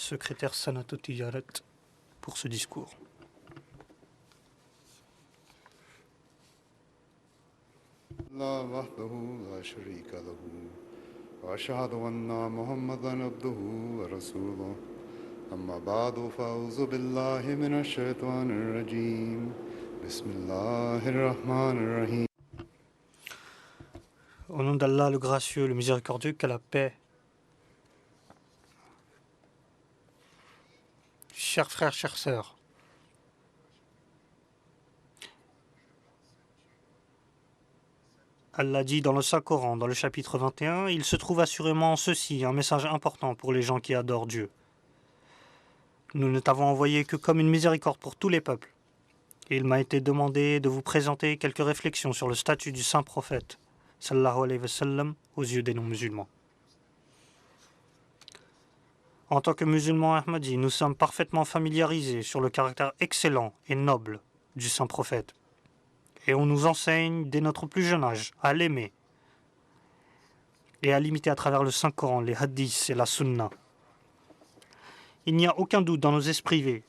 secrétaire Sanat Tijarat, pour ce discours. لا وحده لا شريك له وأشهد أن محمدا عبده ورسوله أما بعد فأعوذ بالله من الشيطان الرجيم بسم الله الرحمن الرحيم. Au nom d'Allah, le gracieux, le miséricordieux, que la paix. Chers frères, chères sœurs, Allah dit dans le Saint-Coran, dans le chapitre 21, il se trouve assurément en ceci un message important pour les gens qui adorent Dieu. Nous ne t'avons envoyé que comme une miséricorde pour tous les peuples. Et il m'a été demandé de vous présenter quelques réflexions sur le statut du saint prophète, sallallahu alayhi wa sallam, aux yeux des non-musulmans. En tant que musulmans ahmadis, nous sommes parfaitement familiarisés sur le caractère excellent et noble du saint prophète. Et on nous enseigne dès notre plus jeune âge à l'aimer et à l'imiter à travers le Saint-Coran, les hadiths et la sunna. Il n'y a aucun doute dans nos esprits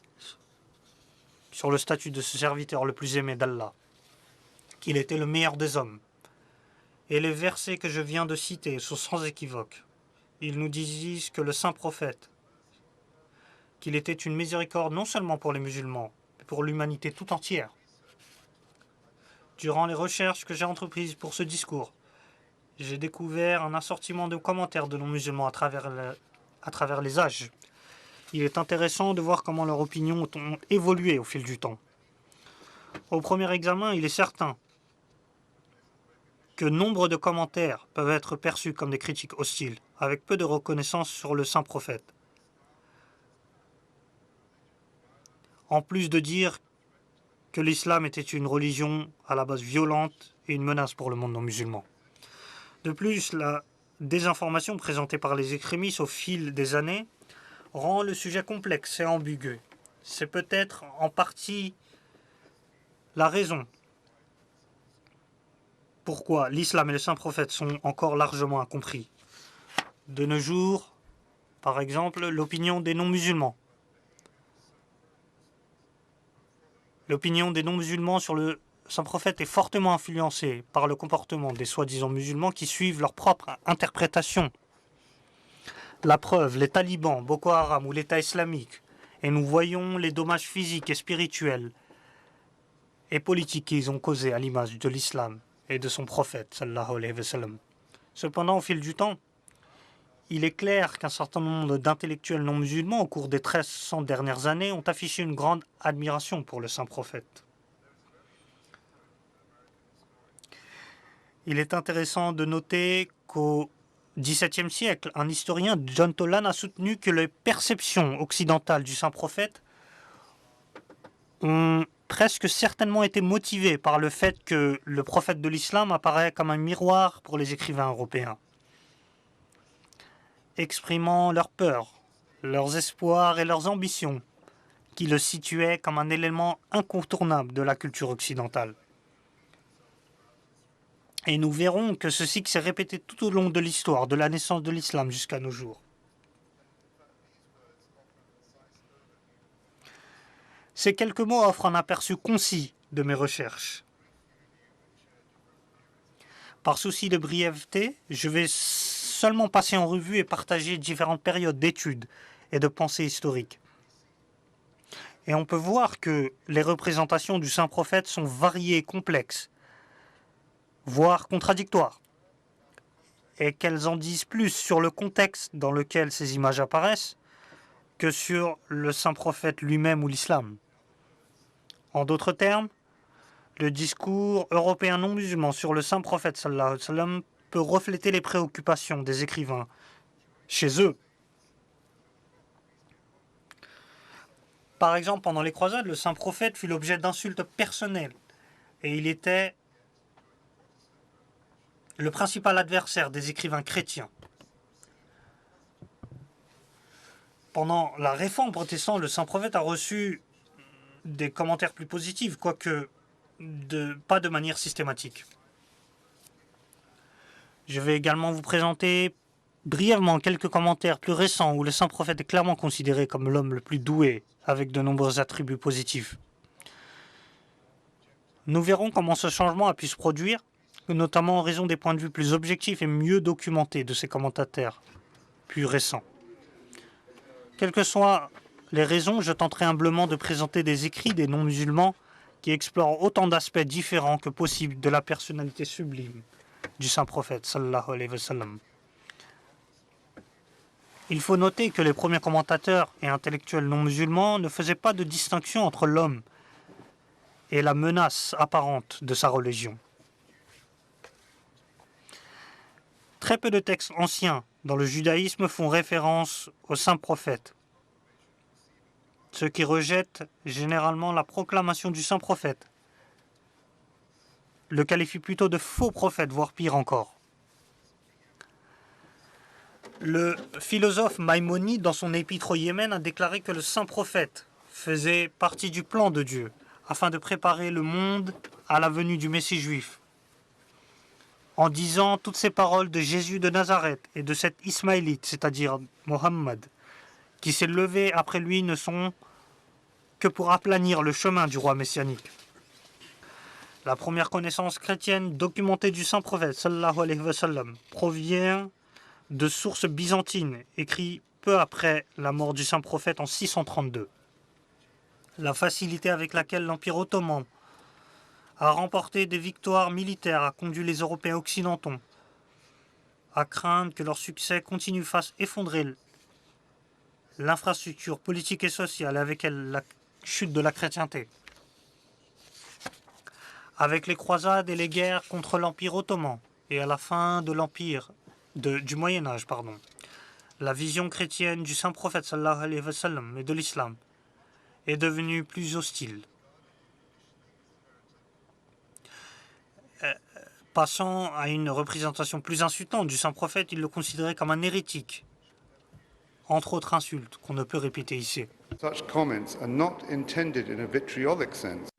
sur le statut de ce serviteur le plus aimé d'Allah, qu'il était le meilleur des hommes. Et les versets que je viens de citer sont sans équivoque. Ils nous disent que le saint prophète, qu'il était une miséricorde non seulement pour les musulmans, mais pour l'humanité tout entière. Durant les recherches que j'ai entreprises pour ce discours, j'ai découvert un assortiment de commentaires de non-musulmans à travers les âges. Il est intéressant de voir comment leurs opinions ont évolué au fil du temps. Au premier examen, il est certain que nombre de commentaires peuvent être perçus comme des critiques hostiles, avec peu de reconnaissance sur le saint prophète. En plus de dire que l'islam était une religion à la base violente et une menace pour le monde non musulman. De plus, la désinformation présentée par les extrémistes au fil des années rend le sujet complexe et ambigu. C'est peut-être en partie la raison pourquoi l'islam et le saint prophète sont encore largement incompris. De nos jours, par exemple, l'opinion des non-musulmans. L'opinion des non-musulmans sur le saint prophète est fortement influencée par le comportement des soi-disant musulmans qui suivent leur propre interprétation. La preuve, les talibans, Boko Haram ou l'État islamique, et nous voyons les dommages physiques et spirituels et politiques qu'ils ont causés à l'image de l'islam et de son prophète, sallallahu alayhi wa sallam. Cependant, au fil du temps, il est clair qu'un certain nombre d'intellectuels non musulmans, au cours des 1300 dernières années, ont affiché une grande admiration pour le saint prophète. Il est intéressant de noter qu'au XVIIe siècle, un historien, John Toland, a soutenu que les perceptions occidentales du saint prophète ont presque certainement été motivées par le fait que le prophète de l'islam apparaît comme un miroir pour les écrivains européens, exprimant leurs peurs, leurs espoirs et leurs ambitions, qui le situaient comme un élément incontournable de la culture occidentale. Et nous verrons que ceci s'est répété tout au long de l'histoire, de la naissance de l'islam jusqu'à nos jours. Ces quelques mots offrent un aperçu concis de mes recherches. Par souci de brièveté, je vais seulement passer en revue et partager différentes périodes d'études et de pensée historique. Et on peut voir que les représentations du saint prophète sont variées et complexes, voire contradictoires, et qu'elles en disent plus sur le contexte dans lequel ces images apparaissent que sur le saint prophète lui-même ou l'islam. En d'autres termes, le discours européen non musulman sur le saint prophète sallallahu alayhi wa sallam peut refléter les préoccupations des écrivains chez eux. Par exemple, pendant les croisades, le saint prophète fut l'objet d'insultes personnelles et il était le principal adversaire des écrivains chrétiens. Pendant la réforme protestante, le saint prophète a reçu des commentaires plus positifs, quoique pas de manière systématique. Je vais également vous présenter Brièvement, quelques commentaires plus récents où le saint prophète est clairement considéré comme l'homme le plus doué, avec de nombreux attributs positifs. Nous verrons comment ce changement a pu se produire, notamment en raison des points de vue plus objectifs et mieux documentés de ces commentateurs plus récents. Quelles que soient les raisons, je tenterai humblement de présenter des écrits des non-musulmans qui explorent autant d'aspects différents que possible de la personnalité sublime du saint prophète sallallahu alayhi wa sallam. Il faut noter que les premiers commentateurs et intellectuels non musulmans ne faisaient pas de distinction entre l'homme et la menace apparente de sa religion. Très peu de textes anciens dans le judaïsme font référence au saint prophète, ceux qui rejettent généralement la proclamation du saint prophète, le qualifient plutôt de faux prophète, voire pire encore. Le philosophe Maïmonide, dans son épître au Yémen, a déclaré que le saint prophète faisait partie du plan de Dieu, afin de préparer le monde à la venue du Messie juif. En disant toutes ces paroles de Jésus de Nazareth et de cet Ismaélite, c'est-à-dire Mohammed, qui s'est levé après lui, ne sont que pour aplanir le chemin du roi messianique. La première connaissance chrétienne documentée du saint prophète sallallahu alayhi wa sallam provient de sources byzantines, écrites peu après la mort du saint prophète en 632. La facilité avec laquelle l'Empire ottoman a remporté des victoires militaires a conduit les Européens occidentaux à craindre que leur succès continue fasse effondrer l'infrastructure politique et sociale, avec elle la chute de la chrétienté. Avec les croisades et les guerres contre l'Empire ottoman et à la fin de l'Empire du Moyen-Âge, la vision chrétienne du saint prophète sallallahu alayhi wa sallam et de l'islam est devenue plus hostile. Passant à une représentation plus insultante du saint prophète, il le considérait comme un hérétique, entre autres insultes qu'on ne peut répéter ici. Such comments are not intended in a vitriolic sense.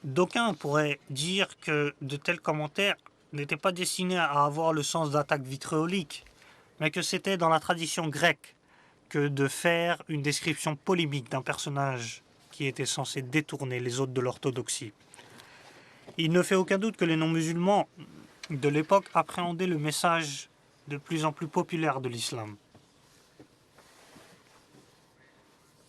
D'aucuns pourraient dire que de tels commentaires n'étaient pas destinés à avoir le sens d'attaque vitriolique, mais que c'était dans la tradition grecque que de faire une description polémique d'un personnage qui était censé détourner les autres de l'orthodoxie. Il ne fait aucun doute que les non-musulmans de l'époque appréhendaient le message de plus en plus populaire de l'islam.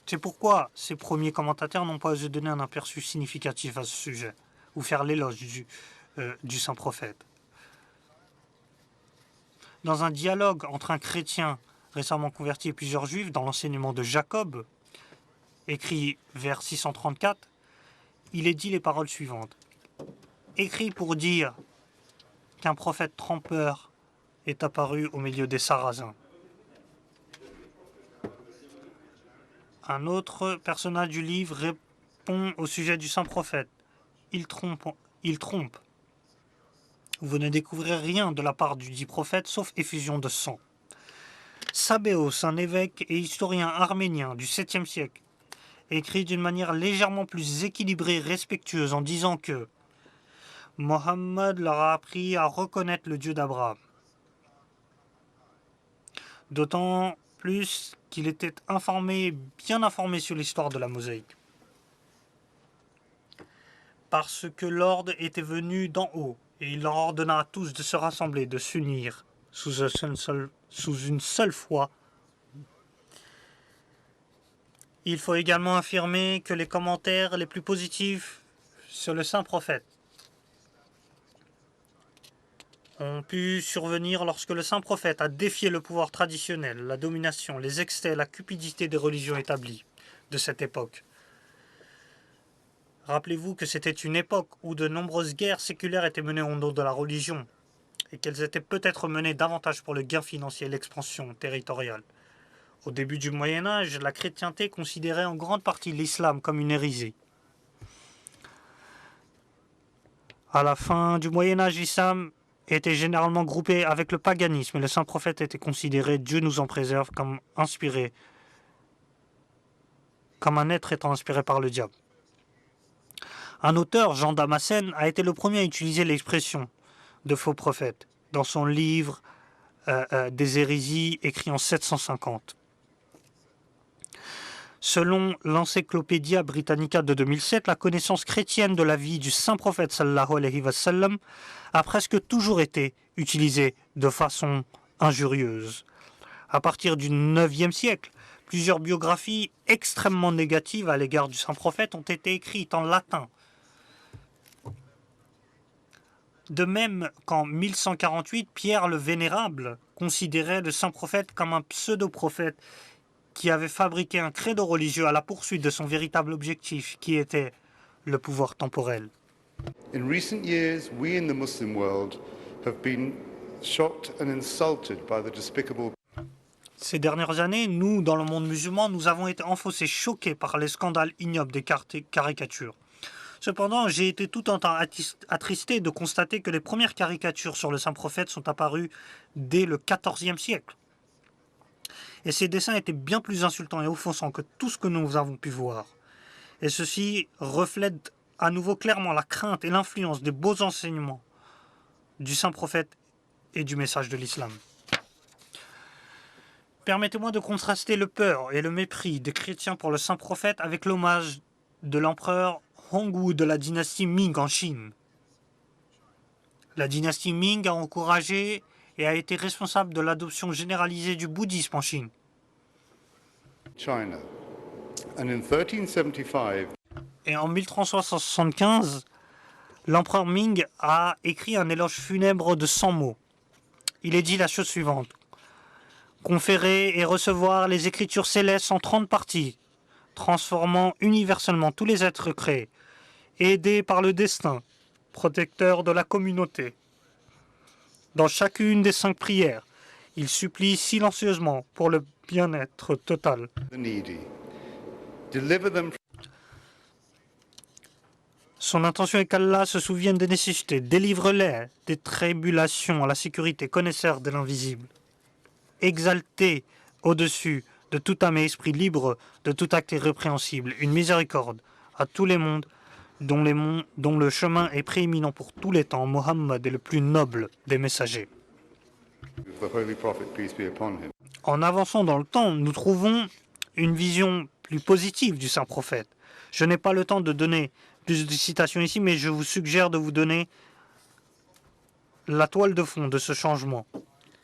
C'est pourquoi ces premiers commentateurs n'ont pas osé donner un aperçu significatif à ce sujet, ou faire l'éloge du saint prophète. Dans un dialogue entre un chrétien récemment converti et plusieurs juifs dans l'enseignement de Jacob, écrit vers 634, il est dit les paroles suivantes. Écrit pour dire qu'un prophète trompeur est apparu au milieu des Sarrasins. Un autre personnage du livre répond au sujet du saint prophète. Il trompe. Vous ne découvrez rien de la part du dit prophète sauf effusion de sang. Sabéos, un évêque et historien arménien du 7e siècle, écrit d'une manière légèrement plus équilibrée et respectueuse en disant que Mohammed leur a appris à reconnaître le Dieu d'Abraham. D'autant plus qu'il était bien informé sur l'histoire de la mosaïque. Parce que l'ordre était venu d'en haut, et il leur ordonna à tous de se rassembler, de s'unir sous une seule foi. Il faut également affirmer que les commentaires les plus positifs sur le saint prophète ont pu survenir lorsque le saint prophète a défié le pouvoir traditionnel, la domination, les excès, la cupidité des religions établies de cette époque. Rappelez-vous que c'était une époque où de nombreuses guerres séculaires étaient menées au nom de la religion et qu'elles étaient peut-être menées davantage pour le gain financier et l'expansion territoriale. Au début du Moyen-Âge, la chrétienté considérait en grande partie l'islam comme une hérésie. À la fin du Moyen-Âge, l'islam était généralement groupé avec le paganisme et le saint prophète était considéré, Dieu nous en préserve, comme inspiré, comme un être étant inspiré par le diable. Un auteur, Jean Damascène, a été le premier à utiliser l'expression de faux prophète dans son livre des hérésies écrits en 750. Selon l'Encyclopédia Britannica de 2007, la connaissance chrétienne de la vie du saint prophète sallallahu alayhi wa sallam a presque toujours été utilisée de façon injurieuse. À partir du IXe siècle, plusieurs biographies extrêmement négatives à l'égard du saint prophète ont été écrites en latin. De même qu'en 1148, Pierre le Vénérable considérait le saint prophète comme un pseudo-prophète qui avait fabriqué un credo religieux à la poursuite de son véritable objectif, qui était le pouvoir temporel. In recent years, we in the Muslim world have been shocked and insulted by the despicable Ces dernières années, nous, dans le monde musulman, nous avons été enfoncés, choqués par les scandales ignobles des caricatures. Cependant, j'ai été tout autant attristé de constater que les premières caricatures sur le saint prophète sont apparues dès le XIVe siècle. Et ces dessins étaient bien plus insultants et offensants que tout ce que nous avons pu voir. Et ceci reflète à nouveau clairement la crainte et l'influence des beaux enseignements du saint prophète et du message de l'islam. Permettez-moi de contraster le peur et le mépris des chrétiens pour le saint prophète avec l'hommage de l'empereur Hongwu de la dynastie Ming en Chine. La dynastie Ming a encouragé et a été responsable de l'adoption généralisée du bouddhisme en Chine. China. And in 1375, Et en 1375, l'empereur Ming a écrit un éloge funèbre de 100 mots. Il est dit la chose suivante. Conférer et recevoir les écritures célestes en 30 parties, transformant universellement tous les êtres créés, aidé par le destin, protecteur de la communauté. Dans chacune des 5 prières, il supplie silencieusement pour le bien-être total. the needy. Deliver them Son intention est qu'Allah se souvienne des nécessités, délivre-les des tribulations à la sécurité, connaisseur de l'invisible. Exalté au-dessus de tout âme et esprit libre de tout acte irrépréhensible, une miséricorde à tous les mondes, dont le chemin est prééminent pour tous les temps. Mohammed est le plus noble des messagers. the Holy Prophet, peace be upon him. En avançant dans le temps, nous trouvons une vision plus positive du saint prophète. Je n'ai pas le temps de donner plus de citations ici, mais je vous suggère de vous donner la toile de fond de ce changement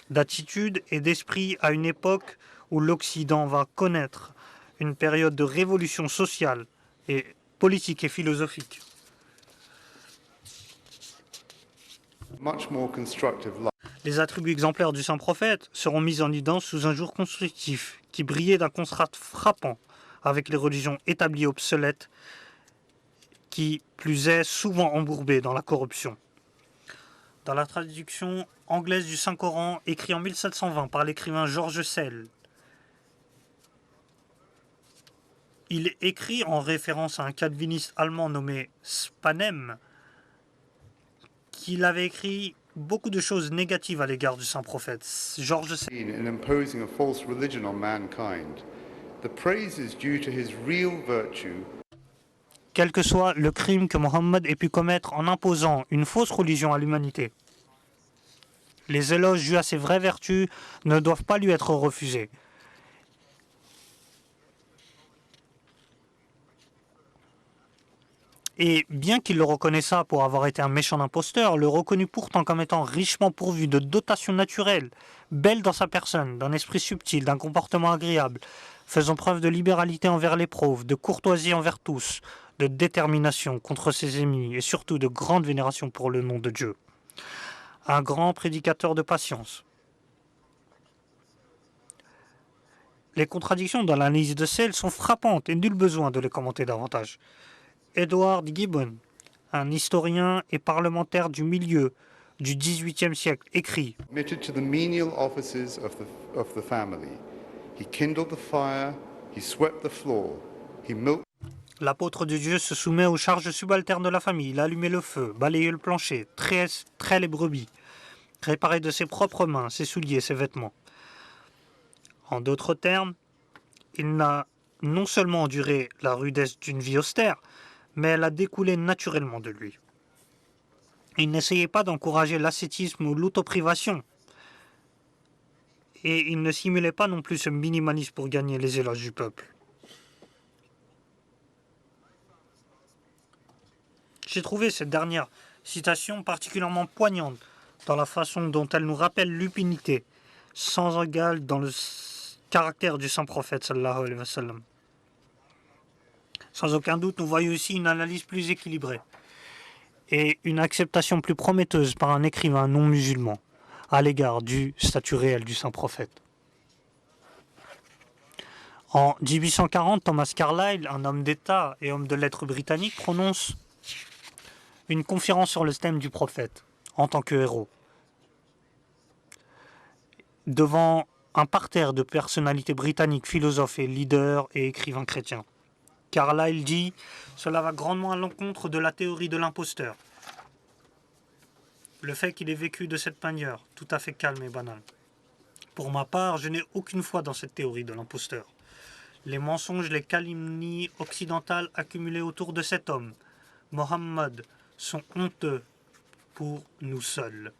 d'attitude et d'esprit à une époque où l'Occident va connaître une période de révolution sociale et politique et philosophique. Much more constructive light. Les attributs exemplaires du saint prophète seront mis en évidence sous un jour constructif qui brillait d'un contraste frappant avec les religions établies obsolètes qui, plus est, souvent embourbées dans la corruption. Dans la traduction anglaise du Saint-Coran, écrit en 1720 par l'écrivain George Sell, il écrit en référence à un calviniste allemand nommé Spanem qu'il avait écrit beaucoup de choses négatives à l'égard du saint prophète. George Sell In imposing a false religion on mankind, the praise is due to his real virtue. quel que soit le crime que Mohammed ait pu commettre en imposant une fausse religion à l'humanité. Les éloges dus à ses vraies vertus ne doivent pas lui être refusés. Et bien qu'il le reconnaissât pour avoir été un méchant imposteur, le reconnut pourtant comme étant richement pourvu de dotations naturelles, belle dans sa personne, d'un esprit subtil, d'un comportement agréable, faisant preuve de libéralité envers les pauvres, de courtoisie envers tous, de détermination contre ses ennemis et surtout de grande vénération pour le nom de Dieu. Un grand prédicateur de patience. Les contradictions dans l'analyse de Sell sont frappantes et nul besoin de les commenter davantage. Edward Gibbon, un historien et parlementaire du milieu du XVIIIe siècle, écrit Committed to the menial offices of the family. He kindled the fire, he swept the floor, he milked. L'apôtre de Dieu se soumet aux charges subalternes de la famille. Il allumait le feu, balayait le plancher, trait les brebis, réparait de ses propres mains ses souliers, ses vêtements. En d'autres termes, il n'a non seulement enduré la rudesse d'une vie austère, mais elle a découlé naturellement de lui. Il n'essayait pas d'encourager l'ascétisme ou l'autoprivation, Et il ne simulait pas non plus ce minimalisme pour gagner les éloges du peuple. J'ai trouvé cette dernière citation particulièrement poignante dans la façon dont elle nous rappelle l'utilité sans égal dans le caractère du saint prophète sallallahu alayhi wa sallam. Sans aucun doute, nous voyons aussi une analyse plus équilibrée et une acceptation plus prometteuse par un écrivain non musulman à l'égard du statut réel du saint prophète. En 1840, Thomas Carlyle, un homme d'État et homme de lettres britannique, prononce une conférence sur le thème du prophète en tant que héros. Devant un parterre de personnalités britanniques, philosophes et leaders et écrivains chrétiens. Carlyle dit « Cela va grandement à l'encontre de la théorie de l'imposteur. Le fait qu'il ait vécu de cette manière, tout à fait calme et banal. Pour ma part, je n'ai aucune foi dans cette théorie de l'imposteur. Les mensonges, les calomnies occidentales accumulées autour de cet homme, Mohammed, sont honteux pour nous seuls. »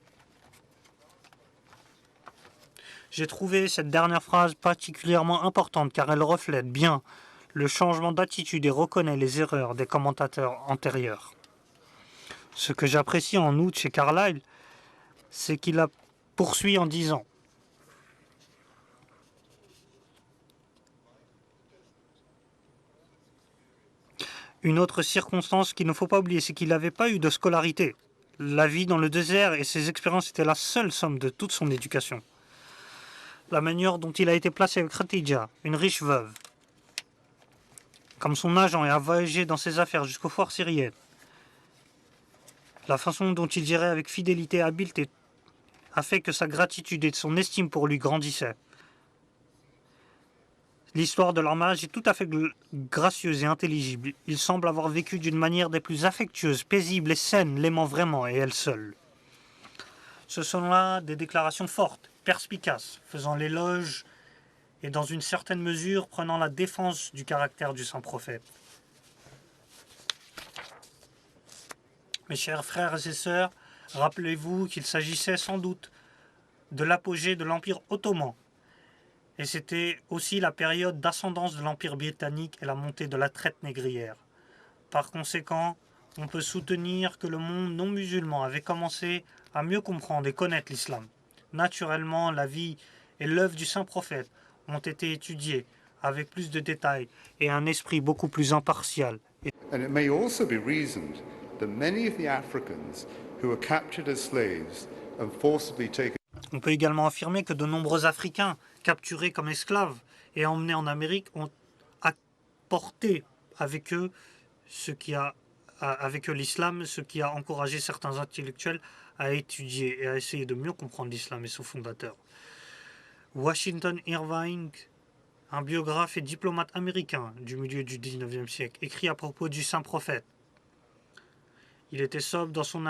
J'ai trouvé cette dernière phrase particulièrement importante car elle reflète bien le changement d'attitude et reconnaît les erreurs des commentateurs antérieurs. Ce que j'apprécie en outre chez Carlyle, c'est qu'il a poursuivi en disant une autre circonstance qu'il ne faut pas oublier, c'est qu'il n'avait pas eu de scolarité. La vie dans le désert et ses expériences étaient la seule somme de toute son éducation. La manière dont il a été placé avec Khadija, une riche veuve, comme son agent et a voyagé dans ses affaires jusqu'aux foires syriennes. La façon dont il gérait avec fidélité et habileté a fait que sa gratitude et son estime pour lui grandissaient. L'histoire de leur mariage est tout à fait gracieuse et intelligible. Il semble avoir vécu d'une manière des plus affectueuses, paisible et saine, l'aimant vraiment et elle seule. Ce sont là des déclarations fortes, perspicaces, faisant l'éloge et dans une certaine mesure prenant la défense du caractère du saint prophète. Mes chers frères et sœurs, rappelez-vous qu'il s'agissait sans doute de l'apogée de l'Empire ottoman, et c'était aussi la période d'ascendance de l'Empire britannique et la montée de la traite négrière. Par conséquent, on peut soutenir que le monde non musulman avait commencé à mieux comprendre et connaître l'islam. Naturellement, la vie et l'œuvre du saint prophète ont été étudiées avec plus de détails et un esprit beaucoup plus impartial. And it may also be reasoned that many of the Africans who were captured as slaves and forcibly taken. On peut également affirmer que de nombreux Africains capturés comme esclaves et emmenés en Amérique ont apporté avec eux l'islam, ce qui a encouragé certains intellectuels à étudier et à essayer de mieux comprendre l'islam et son fondateur. Washington Irving, un biographe et diplomate américain du milieu du XIXe siècle, écrit à propos du saint prophète. Il était sobre dans son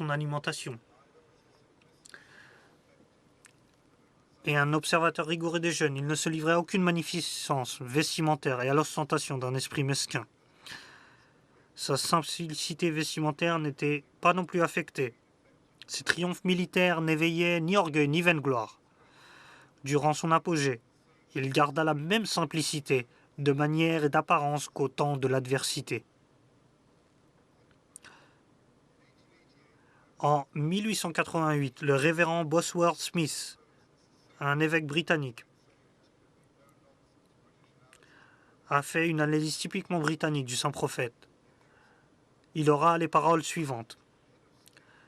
alimentation. Et un observateur rigoureux des jeunes, il ne se livrait à aucune magnificence vestimentaire et à l'ostentation d'un esprit mesquin. Sa simplicité vestimentaire n'était pas non plus affectée. Ses triomphes militaires n'éveillaient ni orgueil ni vaingloire. Durant son apogée, il garda la même simplicité de manière et d'apparence qu'au temps de l'adversité. En 1888, le révérend Bosworth Smith, un évêque britannique, a fait une analyse typiquement britannique du saint prophète. Il aura les paroles suivantes.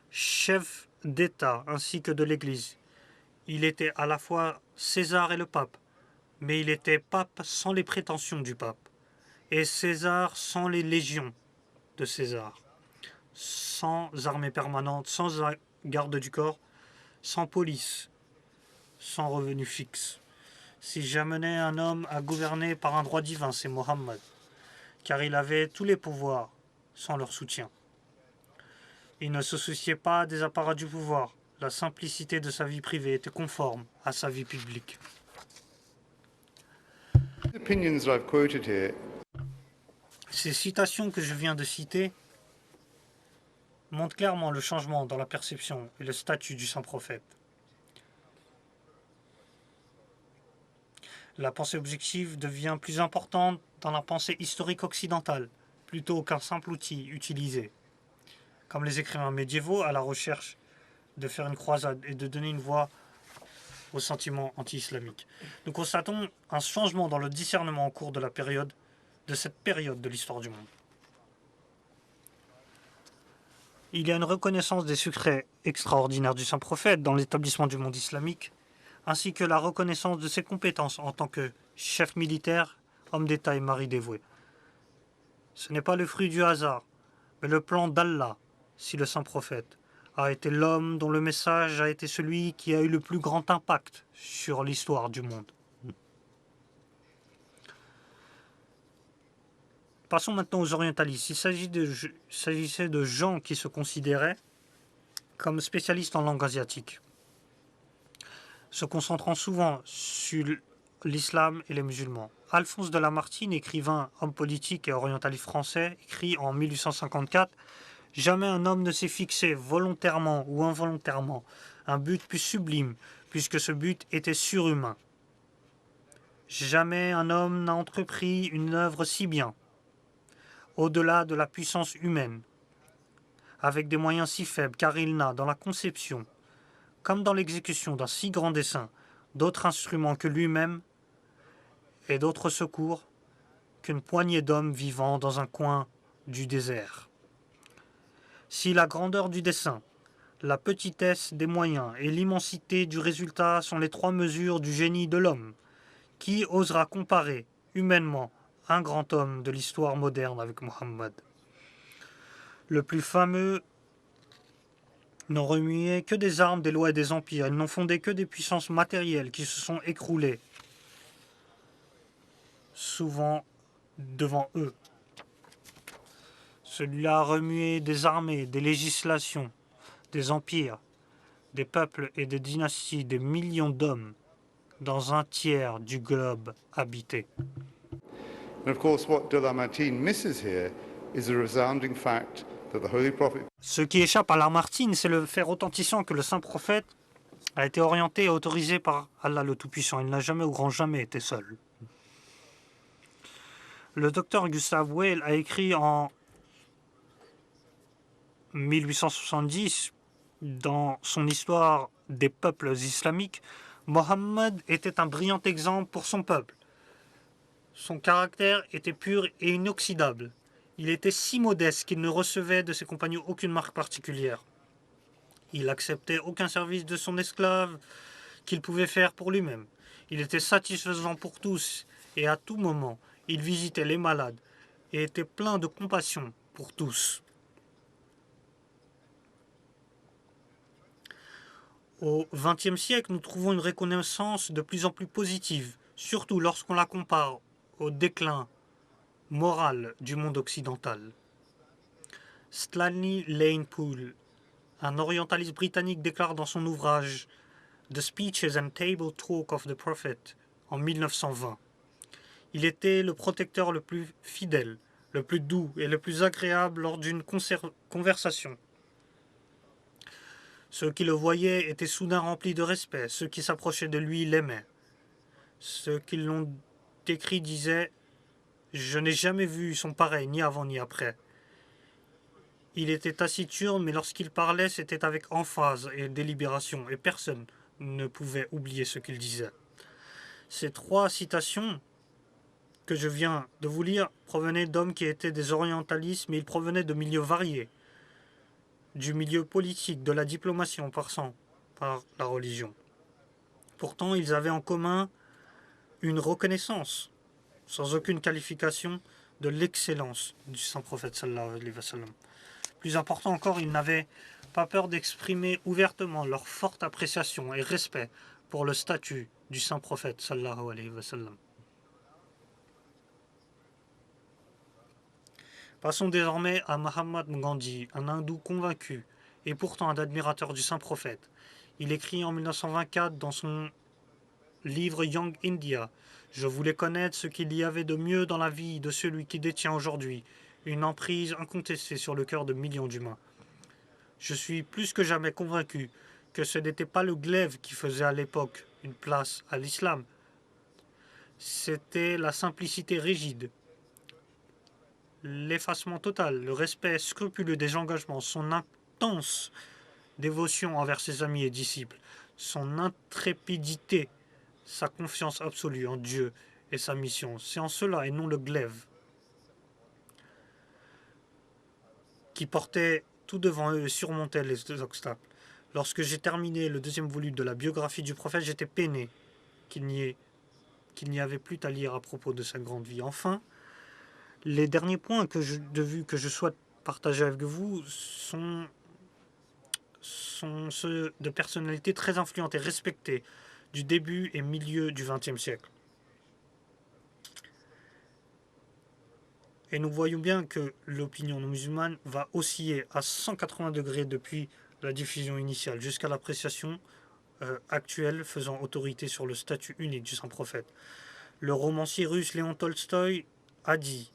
Chef d'État ainsi que de l'Église, il était à la fois César et le pape, mais il était pape sans les prétentions du pape, et César sans les légions de César, sans armée permanente, sans garde du corps, sans police, sans revenu fixe. Si j'amenais un homme à gouverner par un droit divin, c'est Mohammed, car il avait tous les pouvoirs sans leur soutien. Il ne se souciait pas des apparats du pouvoir. La simplicité de sa vie privée était conforme à sa vie publique. Ces citations que je viens de citer montrent clairement le changement dans la perception et le statut du saint prophète. La pensée objective devient plus importante dans la pensée historique occidentale, plutôt qu'un simple outil utilisé, comme les écrivains médiévaux à la recherche de faire une croisade et de donner une voix aux sentiments anti-islamiques. Nous constatons un changement dans le discernement au cours de cette période de l'histoire du monde. Il y a une reconnaissance des secrets extraordinaires du saint prophète dans l'établissement du monde islamique, ainsi que la reconnaissance de ses compétences en tant que chef militaire, homme d'État et mari dévoué. Ce n'est pas le fruit du hasard, mais le plan d'Allah, si le saint prophète a été l'homme dont le message a été celui qui a eu le plus grand impact sur l'histoire du monde. Passons maintenant aux orientalistes. Il s'agissait de gens qui se considéraient comme spécialistes en langue asiatique, se concentrant souvent sur l'islam et les musulmans. Alphonse de Lamartine, écrivain, homme politique et orientaliste français, écrit en 1854 « Jamais un homme ne s'est fixé, volontairement ou involontairement, un but plus sublime, puisque ce but était surhumain. Jamais un homme n'a entrepris une œuvre si bien, au-delà de la puissance humaine, avec des moyens si faibles, car il n'a, dans la conception, comme dans l'exécution d'un si grand dessein, d'autres instruments que lui-même et d'autres secours qu'une poignée d'hommes vivant dans un coin du désert. Si la grandeur du dessein, la petitesse des moyens et l'immensité du résultat sont les trois mesures du génie de l'homme, qui osera comparer, humainement, un grand homme de l'histoire moderne avec Mohammed? Le plus fameux n'ont remué que des armes, des lois et des empires. Ils n'ont fondé que des puissances matérielles qui se sont écroulées, souvent devant eux. Celui-là a remué des armées, des législations, des empires, des peuples et des dynasties, des millions d'hommes dans un tiers du globe habité. And of course, what de Lamartine misses here is the resounding fact that the Holy Prophet Ce qui échappe à Lamartine, c'est le fait retentissant que le saint prophète a été orienté et autorisé par Allah le Tout-Puissant. Il n'a jamais, au grand jamais, été seul. Le docteur Gustav Weil a écrit en 1870, dans son histoire des peuples islamiques, Mohammed était un brillant exemple pour son peuple. Son caractère était pur et inoxydable. Il était si modeste qu'il ne recevait de ses compagnons aucune marque particulière. Il n'acceptait aucun service de son esclave qu'il pouvait faire pour lui-même. Il était satisfaisant pour tous et à tout moment, il visitait les malades et était plein de compassion pour tous. Au XXe siècle, nous trouvons une reconnaissance de plus en plus positive, surtout lorsqu'on la compare au déclin moral du monde occidental. Stanley Lane Poole, un orientaliste britannique, déclare dans son ouvrage The Speeches and Table Talk of the Prophet en 1920. Il était le protecteur le plus fidèle, le plus doux et le plus agréable lors d'une conversation. Ceux qui le voyaient étaient soudain remplis de respect, ceux qui s'approchaient de lui l'aimaient. Ceux qui l'ont décrit disaient « Je n'ai jamais vu son pareil, ni avant ni après ». Il était taciturne, mais lorsqu'il parlait, c'était avec emphase et délibération, et personne ne pouvait oublier ce qu'il disait. Ces trois citations que je viens de vous lire provenaient d'hommes qui étaient des orientalistes, mais ils provenaient de milieux variés, du milieu politique, de la diplomatie en passant par la religion. Pourtant, ils avaient en commun une reconnaissance, sans aucune qualification, de l'excellence du saint prophète sallallahu alayhi wa sallam. Plus important encore, ils n'avaient pas peur d'exprimer ouvertement leur forte appréciation et respect pour le statut du saint prophète sallallahu alayhi wa sallam. Passons désormais à Mahatma Gandhi, un hindou convaincu et pourtant un admirateur du saint prophète. Il écrit en 1924 dans son livre Young India « Je voulais connaître ce qu'il y avait de mieux dans la vie de celui qui détient aujourd'hui une emprise incontestée sur le cœur de millions d'humains. Je suis plus que jamais convaincu que ce n'était pas le glaive qui faisait à l'époque une place à l'islam, c'était la simplicité rigide, l'effacement total, le respect scrupuleux des engagements, son intense dévotion envers ses amis et disciples, son intrépidité, sa confiance absolue en Dieu et sa mission. C'est en cela et non le glaive qui portait tout devant eux et surmontait les obstacles. Lorsque j'ai terminé le deuxième volume de la biographie du prophète, j'étais peiné qu'il n'y avait plus à lire à propos de sa grande vie. Enfin, les derniers points que je souhaite partager avec vous sont ceux de personnalités très influentes et respectées du début et milieu du XXe siècle. Et nous voyons bien que l'opinion musulmane va osciller à 180 degrés depuis la diffusion initiale jusqu'à l'appréciation actuelle faisant autorité sur le statut unique du saint prophète. Le romancier russe Léon Tolstoï a dit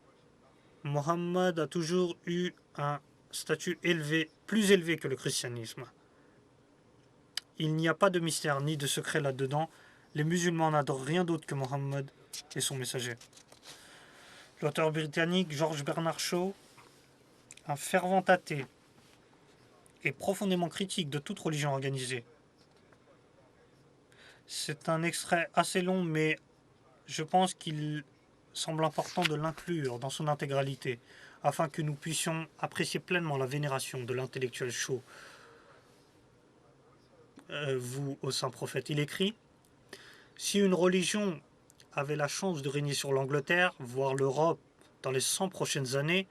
« Mohammed a toujours eu un statut élevé, plus élevé que le christianisme. Il n'y a pas de mystère ni de secret là-dedans. Les musulmans n'adorent rien d'autre que Mohammed et son messager. » L'auteur britannique George Bernard Shaw, un fervent athée et profondément critique de toute religion organisée. C'est un extrait assez long, mais je pense qu'il semble important de l'inclure dans son intégralité, afin que nous puissions apprécier pleinement la vénération de l'intellectuel Shaw, vous au saint prophète. Il écrit « Si une religion avait la chance de régner sur l'Angleterre, voire l'Europe, dans les 100 prochaines années,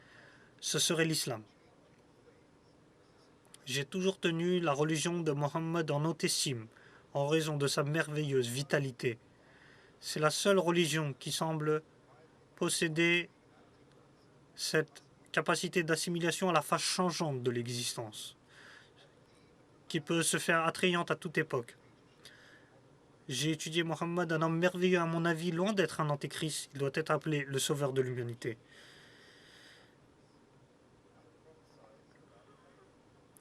ce serait l'islam. J'ai toujours tenu la religion de Mohammed en haute estime, en raison de sa merveilleuse vitalité. C'est la seule religion qui semble posséder cette capacité d'assimilation à la face changeante de l'existence, qui peut se faire attrayante à toute époque. J'ai étudié Mohammed, un homme merveilleux à mon avis, loin d'être un antéchrist, il doit être appelé le sauveur de l'humanité.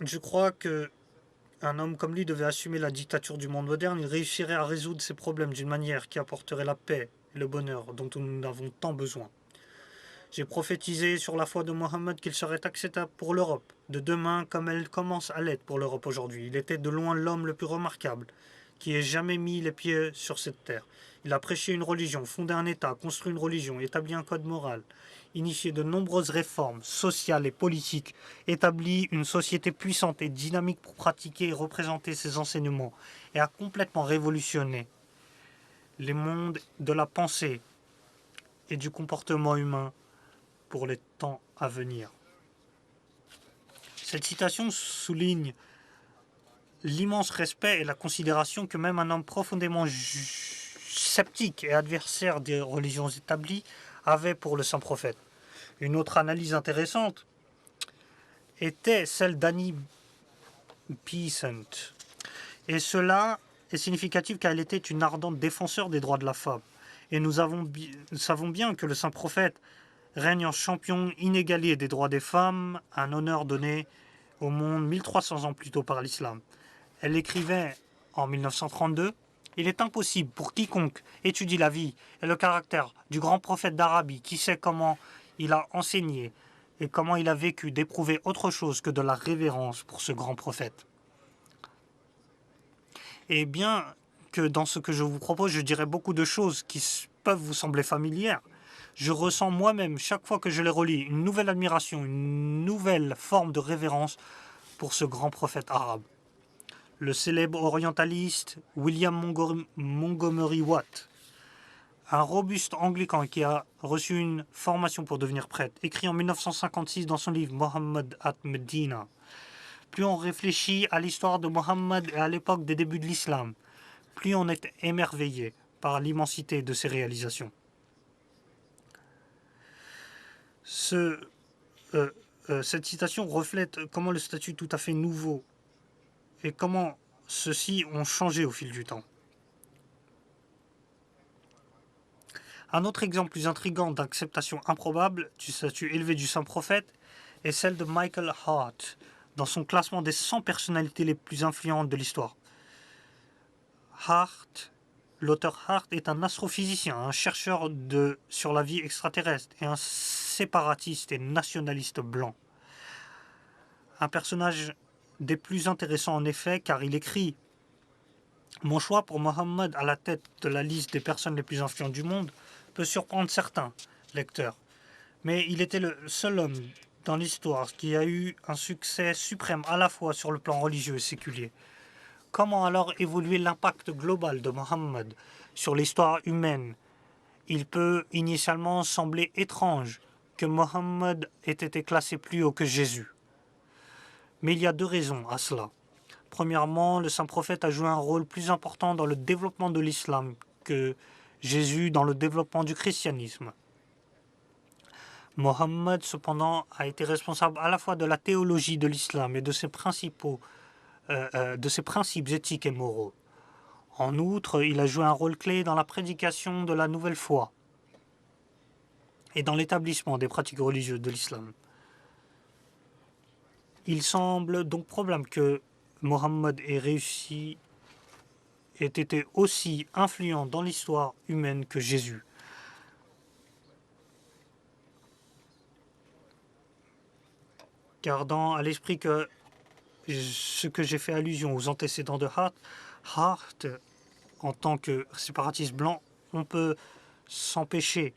Je crois que un homme comme lui devait assumer la dictature du monde moderne, il réussirait à résoudre ses problèmes d'une manière qui apporterait la paix et le bonheur dont nous avons tant besoin. J'ai prophétisé sur la foi de Mohammed qu'il serait acceptable pour l'Europe, de demain comme elle commence à l'être pour l'Europe aujourd'hui. Il était de loin l'homme le plus remarquable qui ait jamais mis les pieds sur cette terre. Il a prêché une religion, fondé un État, construit une religion, établi un code moral, initié de nombreuses réformes sociales et politiques, établi une société puissante et dynamique pour pratiquer et représenter ses enseignements, et a complètement révolutionné les mondes de la pensée et du comportement humain pour les temps à venir. Cette citation souligne l'immense respect et la considération que même un homme profondément sceptique et adversaire des religions établies avait pour le saint prophète. Une autre analyse intéressante était celle d'Annie Besant. Et cela est significatif car elle était une ardente défenseur des droits de la femme. Et nous savons bien que le saint prophète règne en champion inégalé des droits des femmes, un honneur donné au monde 1300 ans plus tôt par l'islam. Elle écrivait en 1932 « Il est impossible pour quiconque étudie la vie et le caractère du grand prophète d'Arabie qui sait comment il a enseigné et comment il a vécu d'éprouver autre chose que de la révérence pour ce grand prophète. » Et bien que dans ce que je vous propose, je dirais beaucoup de choses qui peuvent vous sembler familières, je ressens moi-même, chaque fois que je les relis, une nouvelle admiration, une nouvelle forme de révérence pour ce grand prophète arabe. Le célèbre orientaliste William Montgomery Watt, un robuste anglican qui a reçu une formation pour devenir prêtre, écrit en 1956 dans son livre Mohammed at Medina. Plus on réfléchit à l'histoire de Mohammed et à l'époque des débuts de l'islam, plus on est émerveillé par l'immensité de ses réalisations. Cette citation reflète comment le statut tout à fait nouveau et comment ceux-ci ont changé au fil du temps. Un autre exemple plus intrigant d'acceptation improbable du statut élevé du saint prophète est celle de Michael Hart dans son classement des 100 personnalités les plus influentes de l'histoire. Hart L'auteur Hart est un astrophysicien, un chercheur sur la vie extraterrestre et un séparatiste et nationaliste blanc. Un personnage des plus intéressants en effet, car il écrit « Mon choix pour Mohammed à la tête de la liste des personnes les plus influentes du monde peut surprendre certains lecteurs. Mais il était le seul homme dans l'histoire qui a eu un succès suprême à la fois sur le plan religieux et séculier. Comment alors évoluer l'impact global de Mohammed sur l'histoire humaine? Il peut initialement sembler étrange que Mohammed ait été classé plus haut que Jésus. Mais il y a deux raisons à cela. Premièrement, le saint prophète a joué un rôle plus important dans le développement de l'islam que Jésus dans le développement du christianisme. Mohammed, cependant, a été responsable à la fois de la théologie de l'islam et de ses principes éthiques et moraux. En outre, il a joué un rôle clé dans la prédication de la nouvelle foi et dans l'établissement des pratiques religieuses de l'islam. Il semble donc probable que Mohammed ait été aussi influent dans l'histoire humaine que Jésus. Gardant à l'esprit que ce que j'ai fait allusion aux antécédents de Hart, en tant que séparatiste blanc, on peut s'empêcher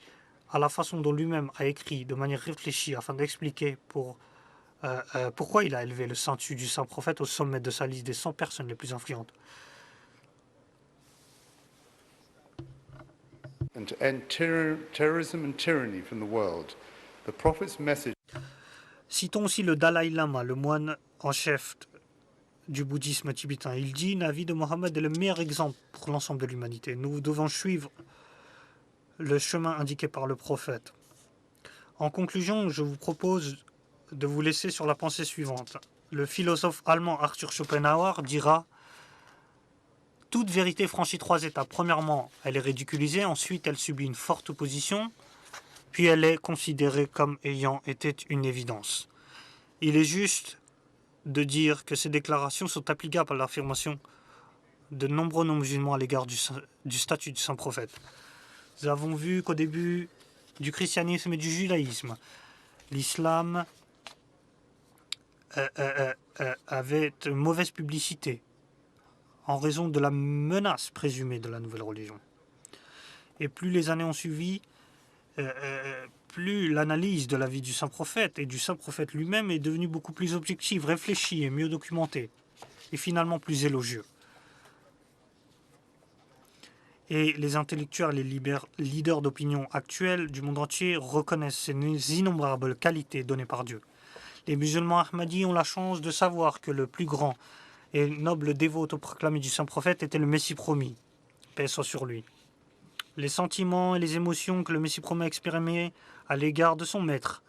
à la façon dont lui-même a écrit de manière réfléchie afin d'expliquer pourquoi il a élevé le statut du saint prophète au sommet de sa liste des 100 personnes les plus influentes. And to end terrorism and tyranny from the world, the Prophet's message. Citons aussi le Dalai Lama, le moine en chef du bouddhisme tibétain. Il dit « L'avis de Mohammed est le meilleur exemple pour l'ensemble de l'humanité. Nous devons suivre le chemin indiqué par le prophète. » En conclusion, je vous propose de vous laisser sur la pensée suivante. Le philosophe allemand Arthur Schopenhauer dira « Toute vérité franchit 3 étapes. Premièrement, elle est ridiculisée. Ensuite, elle subit une forte opposition. Puis elle est considérée comme ayant été une évidence. » Il est juste de dire que ces déclarations sont applicables à l'affirmation de nombreux non-musulmans à l'égard du statut du saint prophète. Nous avons vu qu'au début du christianisme et du judaïsme, l'islam avait une mauvaise publicité en raison de la menace présumée de la nouvelle religion. Et plus les années ont suivi, plus l'analyse de la vie du saint prophète et du saint prophète lui-même est devenue beaucoup plus objective, réfléchie et mieux documentée, et finalement plus élogieux. Et les intellectuels et les leaders d'opinion actuels du monde entier reconnaissent ces innombrables qualités données par Dieu. Les musulmans ahmadis ont la chance de savoir que le plus grand et noble dévot autoproclamé du saint prophète était le Messie promis, paix soit sur lui. Les sentiments et les émotions que le Messie promet expérimenté à l'égard de son maître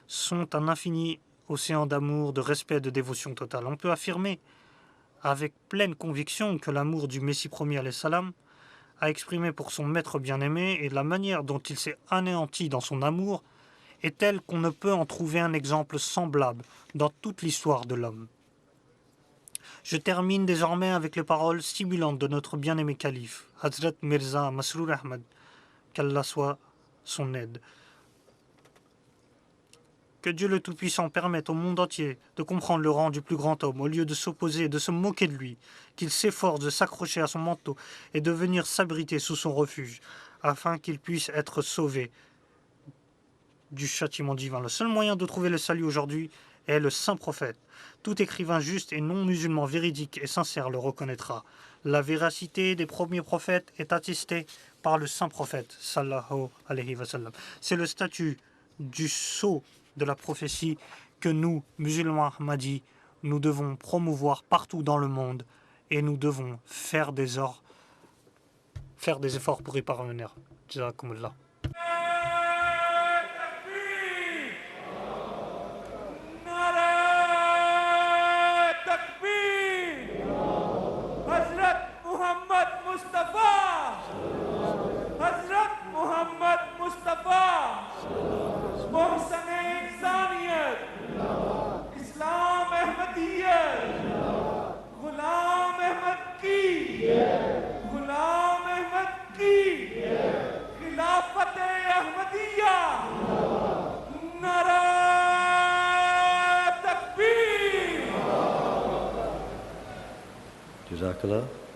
sont un infini océan d'amour, de respect et de dévotion totale. On peut affirmer avec pleine conviction que l'amour du Messie promis alayhi salam a exprimé pour son maître bien-aimé et la manière dont il s'est anéanti dans son amour est telle qu'on ne peut en trouver un exemple semblable dans toute l'histoire de l'homme. Je termine désormais avec les paroles stimulantes de notre bien-aimé calife, Hazrat Mirza Masroor Ahmad, qu'Allah soit son aide. Que Dieu le Tout-Puissant permette au monde entier de comprendre le rang du plus grand homme, au lieu de s'opposer et de se moquer de lui, qu'il s'efforce de s'accrocher à son manteau et de venir s'abriter sous son refuge, afin qu'il puisse être sauvé du châtiment divin. Le seul moyen de trouver le salut aujourd'hui est le saint prophète. Tout écrivain juste et non musulman véridique et sincère le reconnaîtra. La véracité des premiers prophètes est attestée par le saint prophète, sallallahu alayhi wa sallam. C'est le statut du sceau de la prophétie que nous, musulmans ahmadis, nous devons promouvoir partout dans le monde et nous devons faire des efforts pour y parvenir. Jazakumullah. Ghulam Ahmad Jazakallah.